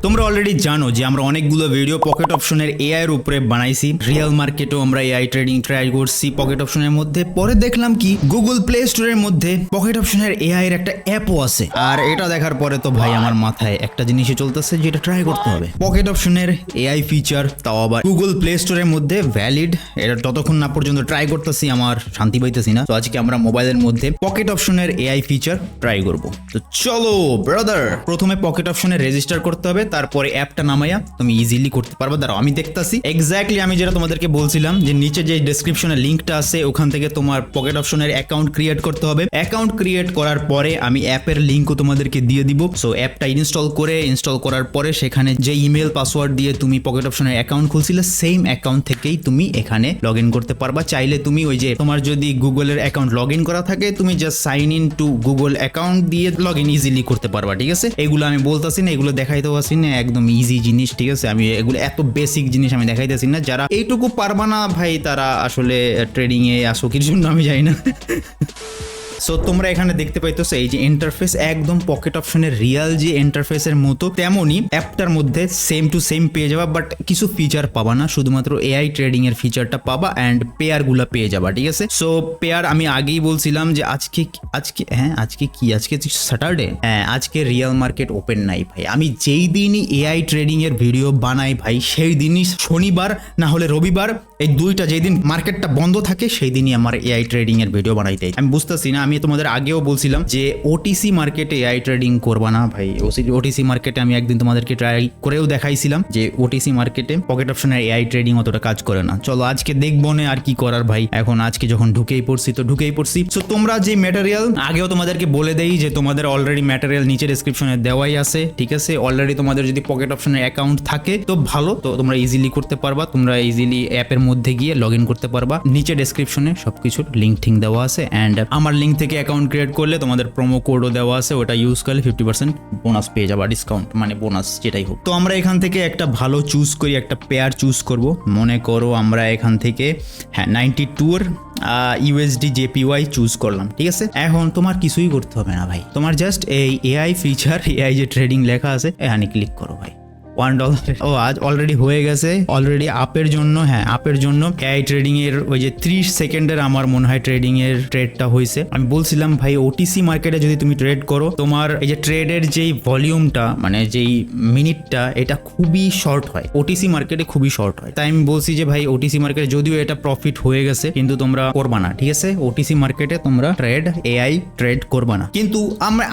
তোমরা অলরেডি জানো যে আমরা অনেকগুলো ভিডিও পকেট অপশনের এআই এর উপরে বানাইছি। রিয়েল মার্কেটেও আমরা এআই ট্রেডিং ট্রাই করছি পকেট অপশনের মধ্যে। পরে দেখলাম কি গুগল প্লে স্টোরের মধ্যে পকেট অপশনের এআই এর একটা অ্যাপও আছে। আর এটা দেখার পরে তো ভাই আমার মাথায় একটা জিনিসই চলতেছে যেটা ট্রাই করতে হবে। পকেট অপশনের এআই ফিচার, তাও আবার গুগল প্লে স্টোরের মধ্যে ভ্যালিড। এটা ততক্ষণ না পর্যন্ত ট্রাই করতেছি আমার শান্তি পাইতেছি না। তো আজকে আমরা মোবাইলের মধ্যে পকেট অপশনের এআই ফিচার ট্রাই করব। তো চলো ব্রাদার, প্রথমে পকেট অপশনে রেজিস্টার করতে হবে, তারপরে অ্যাপটা নামাইয়া তুমি ইজিলি করতে পারবে। দাঁড়াও আমি দেখতাছি এক্স্যাক্টলি আমি যেটা তোমাদেরকে বলছিলাম যে নিচে যে ডেসক্রিপশনে লিঙ্কটা আছে ওখান থেকে তোমার পকেট অপশনের অ্যাকাউন্ট ক্রিয়েট করতে হবে। অ্যাকাউন্ট ক্রিয়েট করার পরে আমি অ্যাপের লিঙ্কও তোমাদেরকে দিয়ে দিব। সো অ্যাপটা ইনস্টল করার পরে সেখানে যে ইমেল পাসওয়ার্ড দিয়ে তুমি পকেট অপশনের অ্যাকাউন্ট খুলছিলে সেম অ্যাকাউন্ট থেকেই তুমি এখানে লগ ইন করতে পারবা। চাইলে তুমি ওই যে তোমার যদি গুগলের অ্যাকাউন্ট লগ ইন করা থাকে তুমি just sign in to Google account দিয়ে লগ ইন ইজিলি করতে পারবা। ঠিক আছে, এগুলো আমি বলতাছি না, এগুলো দেখাইতেও আসি না, একদম ইজি জিনিস। ঠিক আছে, আমি এগুলো এত বেসিক জিনিস আমি দেখাইতেছি না। যারা এইটুকু পারবা না ভাই তারা আসলে ট্রেডিং এ আসো কিছু জন্য আমি জানি না। সো তোমরা এখানে দেখতে পাইতেছো এই যে ইন্টারফেস একদম পকেট অপশনের রিয়াল যে ইন্টারফেসের মতো তেমনই অ্যাপটার মধ্যে সেম টু সেম পেয়ে যাবা। বাট কিছু ফিচার পাবা না, শুধুমাত্র এআই ট্রেডিং এর ফিচারটা পাবা অ্যান্ড পেয়ার গুলা পেয়ে যাবা। ঠিক আছে, সো পেয়ার আমি আগেই বলছিলাম যে আজকে স্যাটারডে, হ্যাঁ আজকে রিয়েল মার্কেট ওপেন নাই ভাই। আমি যেই দিনই এআই ট্রেডিং এর ভিডিও বানাই ভাই সেই দিনই শনিবার না হলে রবিবার, এই দুইটা যেই দিন মার্কেটটা বন্ধ থাকে সেই দিনই আমার এআই ট্রেডিং এর ভিডিও বানাইতে। আমি বুঝতেছি না, আমি তোমাদের আগেও বলছিলাম যে ওটিসি মার্কেটে এআই ট্রেডিং করবা না ভাই। ওটিসি মার্কেটে আমি একদিন তোমাদেরকে ট্রাই করেও দেখাইছিলাম যে ওটিসি মার্কেটে পকেট অপশনের এআই ট্রেডিং অতটা কাজ করে না। চলো আজকে দেখবো না আর কি করার ভাই, এখন আজকে যখন ঢুকেই পড়ছি। সো তোমরা যে ম্যাটেরিয়াল আগেও তোমাদেরকে বলে দেই যে তোমাদের অলরেডি ম্যাটেরিয়াল নিচে ডেসক্রিপশনে দেওয়াই আছে। ঠিক আছে, অলরেডি তোমাদের যদি পকেট অপশনের অ্যাকাউন্ট থাকে তো ভালো, তো তোমরা ইজিলি করতে পারবা। তোমরা ইজিলি অ্যাপের মধ্যে গিয়ে লগ ইন করতে পারবা। নিচে ডেসক্রিপশনে সবকিছুর লিঙ্ক দেওয়া আছে অ্যান্ড আমার লিঙ্ক থেকে অ্যাকাউন্ট ক্রিয়েট করলে তোমাদের প্রোমো কোডও দেওয়া আছে, ওটা ইউজ করলে 50% বোনাস পেয়ে যাবা, ডিসকাউন্ট মানে বোনাস যেটাই হোক। তো আমরা এখান থেকে একটা ভালো চুজ করি, একটা পেয়ার চুজ করব। মনে করো আমরা এখান থেকে 92 এর ইউএসডি জেপিওয়াই চুজ করলাম। ঠিক আছে, এখন তোমার কিছুই করতে হবে না ভাই, তোমার জাস্ট এই এআই ফিচার, এআই যে ট্রেডিং লেখা আছে এখানে ক্লিক করো ভাই। $1 ও আজ অলরেডি হয়ে গেছে, অলরেডি আপের জন্য, হ্যাঁ আপের জন্য এআই ট্রেডিং এর ওই যে 30 সেকেন্ডের আমার মনে হয় ট্রেডিং এর ট্রেডটা হয়েছে। আমি বলছিলাম ভাই ওটিসি মার্কেটে যদি তুমি ট্রেড করো তোমার এই যে ট্রেডের যেই ভলিউমটা মানে যেই মিনিটটা এটা খুবই শর্ট হয়, ওটিসি মার্কেটে খুবই শর্ট হয়। তাই আমি বলছি যে ভাই ওটিসি মার্কেটে যদিও এটা প্রফিট হয়ে গেছে কিন্তু তোমরা করবা না। ঠিক আছে, ওটিসি মার্কেটে তোমরা এআই ট্রেড করবা না। কিন্তু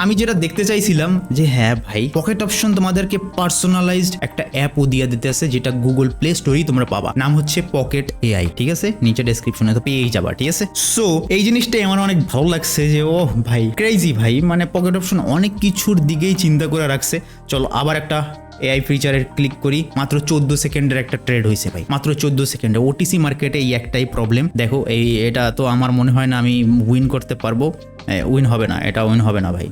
আমি যেটা দেখতে চাইছিলাম যে হ্যাঁ ভাই পকেট অপশন তোমাদেরকে পার্সোনালাইজড একটা অ্যাপও দিয়ে দিতেছে যেটা গুগল প্লে স্টোরেই তোমরা পাবা, নাম হচ্ছে পকেট এআই। ঠিক আছে, নিচে ডেসক্রিপশনে তো পেয়েই যাবা। ঠিক আছে, সো এই জিনিসটাই আমার অনেক ভালো লাগছে যে ও ভাই ক্রেজি ভাই, মানে পকেট অপশন অনেক কিছুর দিকেই চিন্তা করে রাখছে। চলো আবার একটা এআই ফিচারের ক্লিক করি। মাত্র 14 সেকেন্ডের একটা ট্রেড হয়েছে ভাই, মাত্র 14 সেকেন্ডে। ওটিসি মার্কেটে এই একটাই প্রবলেম, দেখো এটা তো আমার মনে হয় না আমি উইন করতে পারবো। উইন হবে না, এটা উইন হবে না ভাই,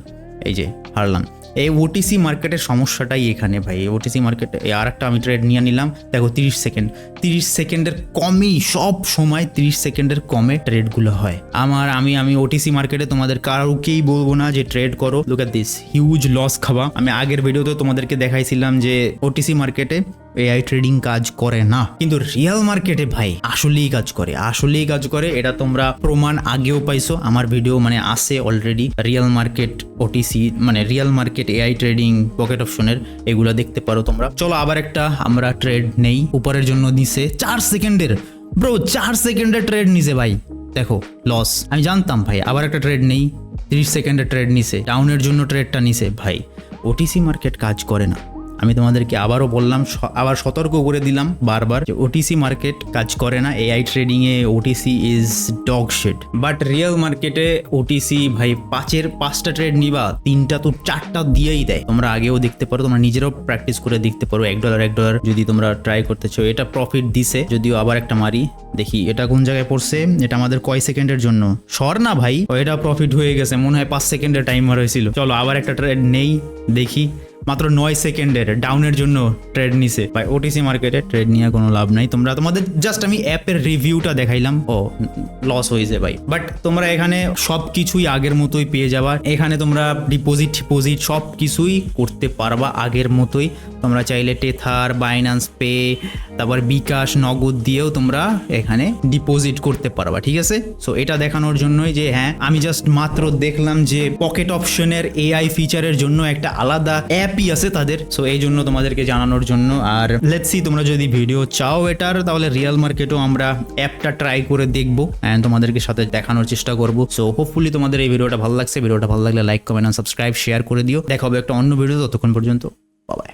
এই যে হারলাম। এই ওটিসি মার্কেটের সমস্যাটাই এখানে ভাই। ওটিসি মার্কেটে আর একটা আমি ট্রেড নিয়ে নিলাম, দেখো 30 সেকেন্ডের কমেই সব সময় 30 সেকেন্ডের কমে ট্রেডগুলো হয় আমার। আমি ওটিসি মার্কেটে তোমাদের কারোকেই বলবো না যে ট্রেড করো। Look at this, huge loss খাবা। আমি আগের ভিডিওতে তোমাদেরকে দেখাইছিলাম যে ওটিসি মার্কেটে এআই ট্রেডিং কাজ করে না, কিন্তু রিয়েল মার্কেটে ভাই আসলেই কাজ করে। এটা তোমরা প্রমাণ আগেও পাইছো, আমার ভিডিও মানে আছে অলরেডি। রিয়েল মার্কেট ওটিসি মানে real market AI trading pocket অপশনের এগুলো দেখতে পারো তোমরা। চলো আবার একটা আমরা ট্রেড নেই। উপরের জন্য দিছে 4 সেকেন্ডের, ব্রো 4 সেকেন্ডের ট্রেড নিছে ভাই, দেখো লস। আমি জানতাম ভাই, আবার একটা ট্রেড নেই, 30 সেকেন্ডের ট্রেড নিছে, ডাউনের জন্য ট্রেডটা নিছে ভাই। ওটিসি মার্কেট কাজ করে না। আমি তোমাদেরকে আবারও বললাম, আবার সতর্ক করে দিলাম বারবার যে ওটিসি মার্কেট কাজ করে না। এআই ট্রেডিং এ OTC is dog shit. But real মার্কেটে ওটিসি ভাই 5টা ট্রেড নিবা 3টা তো 4টা দিয়েই দেয়। তোমরা আগেও দেখতে পারো, তোমরা নিজেরাও প্র্যাকটিস করে দেখতে পারো। $1 যদি তোমরা ট্রাই করতে চাও, এটা প্রফিট দিছে। যদিও আবার একটা মারি দেখি এটা কোন জায়গায় পড়ছে, এটা আমাদের কয় সেকেন্ডের জন্য সর না ভাই, এটা প্রফিট হয়ে গেছে মনে হয় 5 সেকেন্ডের টাইমার হয়েছিল। চলো আবার একটা ট্রেড নেই, দেখি মাত্র 9 সেকেন্ডের ডাউনের জন্য ট্রেড নিছে ভাই। ওটিসি মার্কেটে ট্রেড নিয়ে কোনো লাভ নাই, তোমাদের জাস্ট আমি অ্যাপের রিভিউটা দেখাইলাম, ও লস হয়েছে ভাই। বাট তোমরা এখানে সব কিছুই আগের মতোই পেয়ে যাবা। এখানে তোমরা ডিপোজিট সব কিছুই করতে পারবা আগের মতোই। তোমরা চাইলে টেথার, বাইন্যান্স পে, তারপর বিকাশ, নগদ দিয়েও তোমরা এখানে ডিপোজিট করতে পারবা, ঠিক আছে। সো এটা দেখানোর জন্যই যে হ্যাঁ আমি জাস্ট মাত্র দেখলাম যে পকেট অপশনের এআই ফিচারের জন্য একটা আলাদা অ্যাপই আছে তাদের। সো এই জন্য তোমাদেরকে জানানোর জন্য। আর লেটস সি, তোমরা যদি ভিডিও চাও এটার, তাহলে রিয়েল মার্কেটও আমরা অ্যাপটা ট্রাই করে দেখবো অ্যান্ড তোমাদেরকে সাথে দেখানোর চেষ্টা করবো। সো হোপফুলি তোমাদের এই ভিডিওটা ভালো লাগছে। ভিডিওটা ভালো লাগলে লাইক, কমেন্ট, সাবস্ক্রাইব, শেয়ার করে দিও। দেখা হবে একটা অন্য ভিডিও, ততক্ষণ পর্যন্ত বাই বাই।